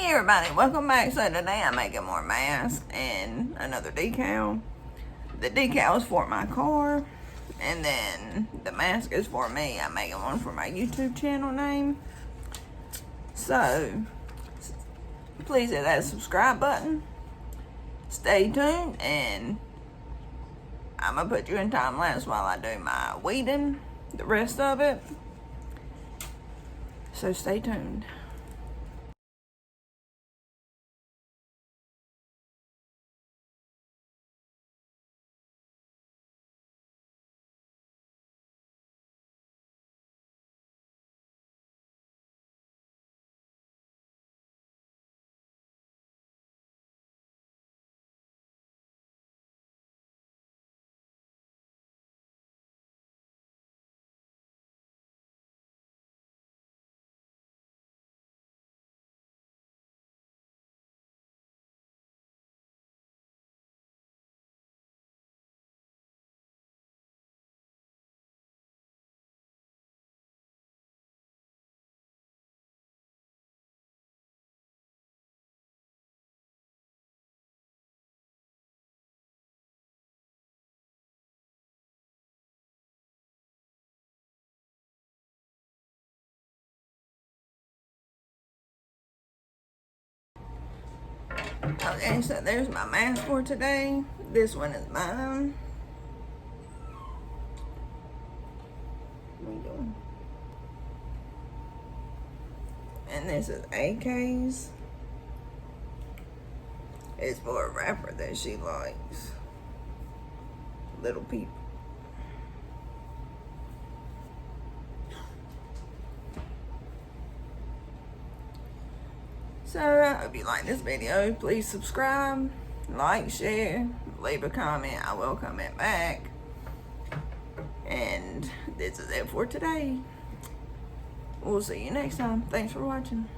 Hey everybody, welcome back. So today I'm making more masks and another decal. The decal is for my car, and then the mask is for me. I'm making one for my YouTube channel name. So please hit that subscribe button. Stay tuned, and I'm gonna put you in time lapse while I do my weeding, the rest of it. So stay tuned. Okay, so there's my mask for today. This one is mine. What are you doing? And this is AK's. It's for a rapper that she likes. Little People. So I hope you like this video. Please subscribe, like, share, leave a comment. I will comment back. And this is it for today. We'll see you next time. Thanks for watching.